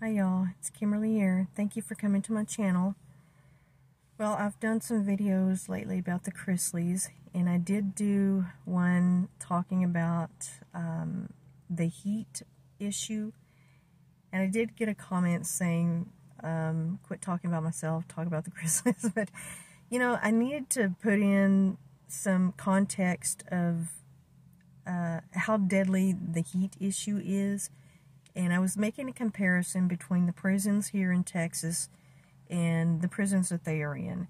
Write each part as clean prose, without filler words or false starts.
Hi y'all, it's Kimberly here. Thank you for coming to my channel. Well, I've done some videos lately about the Chrisleys, and I did do one talking about the heat issue, and I did get a comment saying, quit talking about myself, talk about the Chrisleys. But, you know, I needed to put in some context of how deadly the heat issue is. And I was making a comparison between the prisons here in Texas and the prisons that they are in.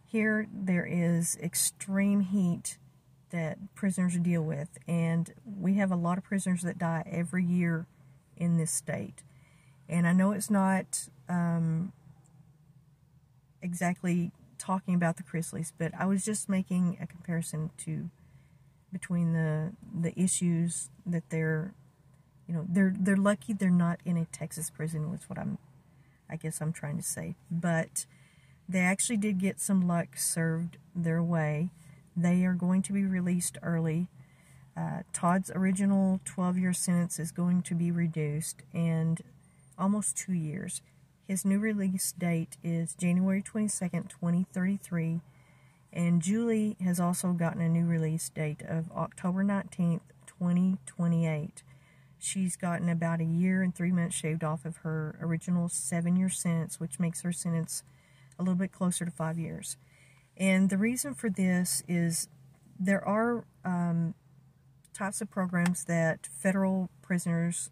Here, there is extreme heat that prisoners deal with, and we have a lot of prisoners that die every year in this state. And I know it's not exactly talking about the Chrisleys, but I was just making a comparison between the issues that they're, you know, they're lucky they're not in a Texas prison, was what I guess I'm trying to say. But they actually did get some luck served their way. They are going to be released early. Todd's original 12-year sentence is going to be reduced, and almost 2 years. His new release date is January 22nd, 2033, and Julie has also gotten a new release date of October 19th, 2028. She's gotten about 1 year and 3 months shaved off of her original 7-year sentence, which makes her sentence a little bit closer to 5 years. And the reason for this is there are types of programs that federal prisoners,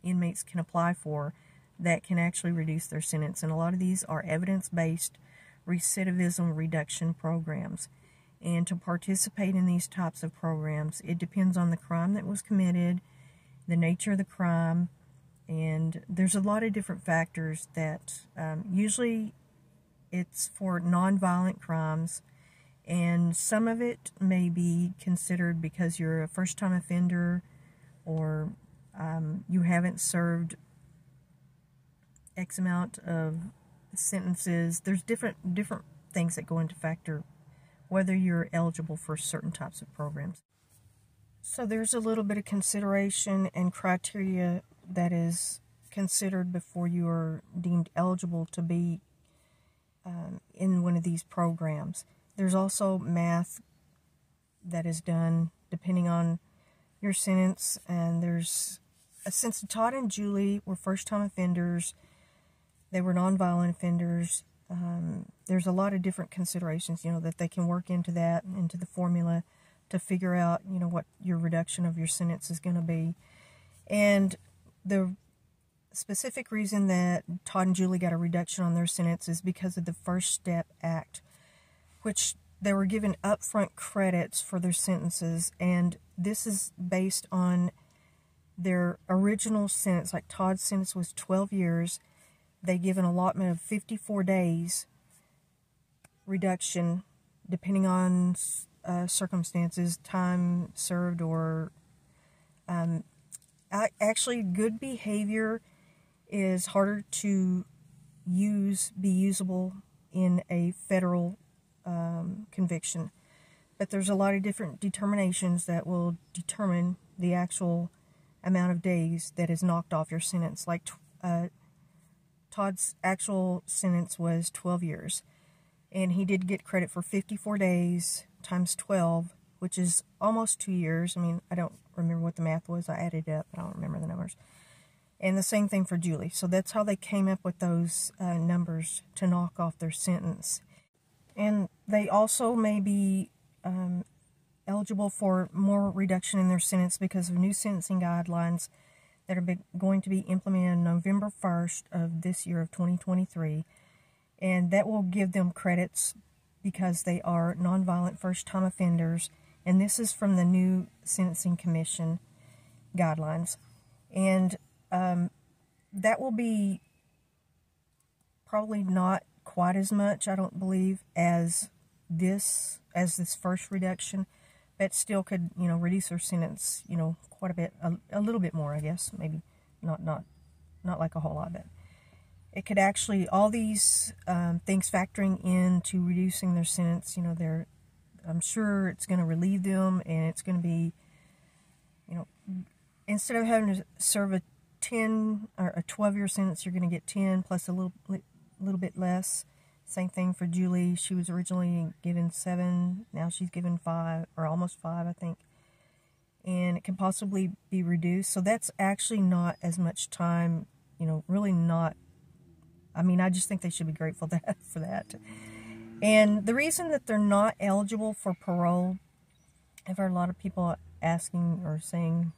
inmates can apply for that can actually reduce their sentence. And a lot of these are evidence-based recidivism reduction programs. And to participate in these types of programs, it depends on the crime that was committed, the nature of the crime, and there's a lot of different factors that usually it's for non-violent crimes, and some of it may be considered because you're a first-time offender or you haven't served X amount of sentences. There's different things that go into factor whether you're eligible for certain types of programs. So there's a little bit of consideration and criteria that is considered before you are deemed eligible to be in one of these programs. There's also math that is done depending on your sentence, and since Todd and Julie were first-time offenders, they were non-violent offenders, there's a lot of different considerations, you know, that they can work into the formula to figure out, you know, what your reduction of your sentence is going to be. And the specific reason that Todd and Julie got a reduction on their sentence is because of the First Step Act, which they were given upfront credits for their sentences, and this is based on their original sentence. Like Todd's sentence was 12 years. They give an allotment of 54 days reduction depending on circumstances, time served, or actually good behavior is harder to be usable in a federal conviction. But there's a lot of different determinations that will determine the actual amount of days that is knocked off your sentence. Like Todd's actual sentence was 12 years, and he did get credit for 54 days times 12, which is almost 2 years. I mean, I don't remember what the math was. I added it up. I don't remember the numbers. And the same thing for Julie. So that's how they came up with those numbers to knock off their sentence. And they also may be eligible for more reduction in their sentence because of new sentencing guidelines that are going to be implemented November 1st of this year of 2023. And that will give them credits because they are nonviolent first-time offenders. And this is from the new Sentencing Commission guidelines. And that will be probably not quite as much, I don't believe, as this first reduction, but still could, you know, reduce their sentence, you know, quite a bit, a little bit more, I guess, maybe not like a whole lot, but it could actually, all these things factoring into reducing their sentence, you know, their I'm sure it's going to relieve them, and it's going to be, instead of having to serve a 10 or a 12-year sentence, you're going to get 10 plus a little bit less. Same thing for Julie. She was originally given 7. Now she's given 5, or almost 5, I think. And it can possibly be reduced. So that's actually not as much time, really not. I mean, I just think they should be grateful for that. And the reason that they're not eligible for parole, I've heard a lot of people asking or seen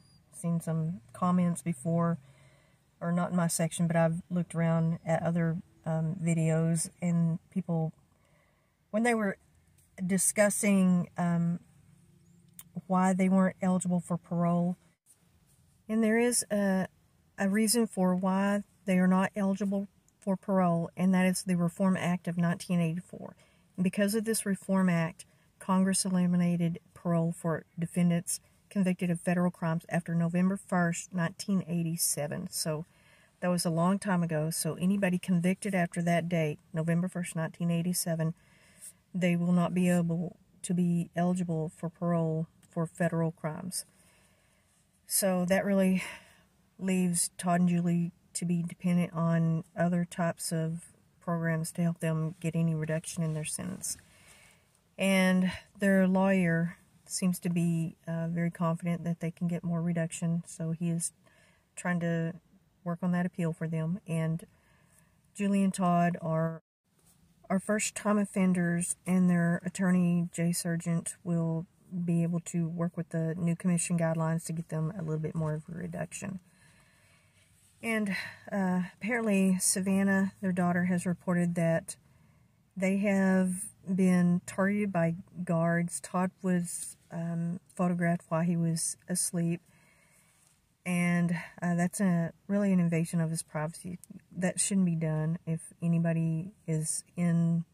some comments before, or not in my section, but I've looked around at other videos, and people, when they were discussing why they weren't eligible for parole, and there is a reason for why they are not eligible for parole, and that is the Reform Act of 1984. And because of this Reform Act, Congress eliminated parole for defendants convicted of federal crimes after November 1st, 1987. So that was a long time ago. So anybody convicted after that date, November 1st, 1987, they will not be able to be eligible for parole for federal crimes. So that really leaves Todd and Julie to be dependent on other types of programs to help them get any reduction in their sentence. And their lawyer seems to be very confident that they can get more reduction, so he is trying to work on that appeal for them. And Julie and Todd are first-time offenders, and their attorney, Jay Sargent, will be able to work with the new commission guidelines to get them a little bit more of a reduction. And apparently Savannah, their daughter, has reported that they have been targeted by guards. Todd was photographed while he was asleep, and that's really an invasion of his privacy. That shouldn't be done. If anybody is in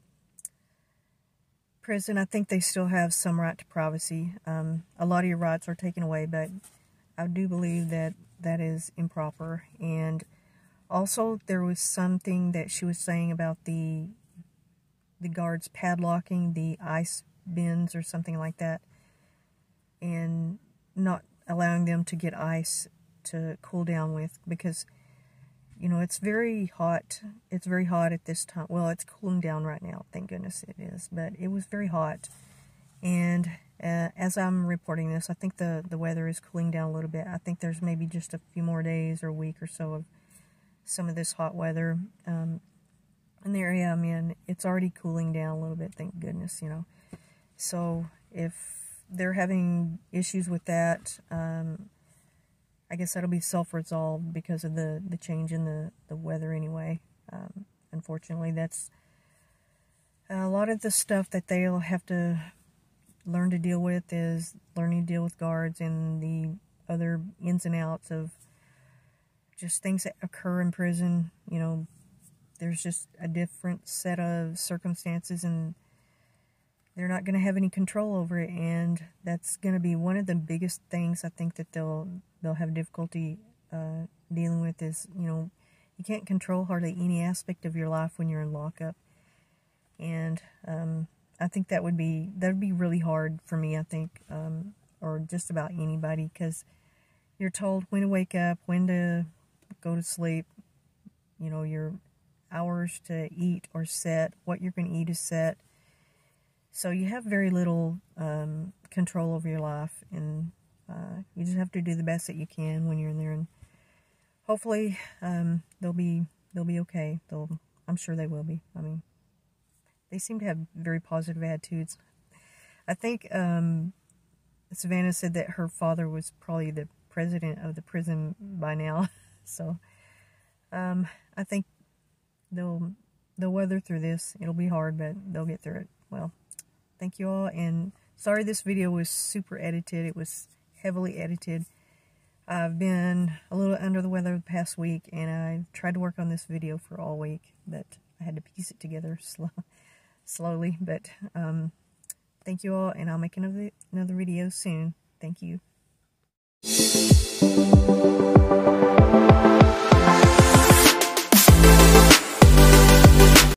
prison, I think they still have some right to privacy. A lot of your rights are taken away, but I do believe that that is improper. And also, there was something that she was saying about the guards padlocking the ice bins or something like that, and not allowing them to get ice to cool down with, because it's very hot. It's very hot at this time. Well, it's cooling down right now, thank goodness it is, but it was very hot. And as I'm reporting this, I think the weather is cooling down a little bit. I think there's maybe just a few more days or a week or so of some of this hot weather. In the area I'm in, it's already cooling down a little bit, thank goodness, So if they're having issues with that, I guess that'll be self-resolved because of the change in the weather anyway. Unfortunately, that's a lot of the stuff that they'll have to learn to deal with, is learning to deal with guards and the other ins and outs of just things that occur in prison. There's just a different set of circumstances, and they're not going to have any control over it, and that's going to be one of the biggest things I think that they'll have difficulty dealing with is, you can't control hardly any aspect of your life when you're in lockup. And I think that would be really hard for me, I think, or just about anybody, because you're told when to wake up, when to go to sleep, your hours to eat are set, what you're going to eat is set. So you have very little control over your life, and you just have to do the best that you can when you're in there, and hopefully they'll be okay. I'm sure they will be. I mean, they seem to have very positive attitudes. I think Savannah said that her father was probably the president of the prison by now. So I think they'll weather through this. It'll be hard, but they'll get through it. Well, thank you all, and sorry this video was super edited. It was heavily edited. I've been a little under the weather the past week, and I tried to work on this video for all week, but I had to piece it together slowly. But thank you all, and I'll make another video soon. Thank you.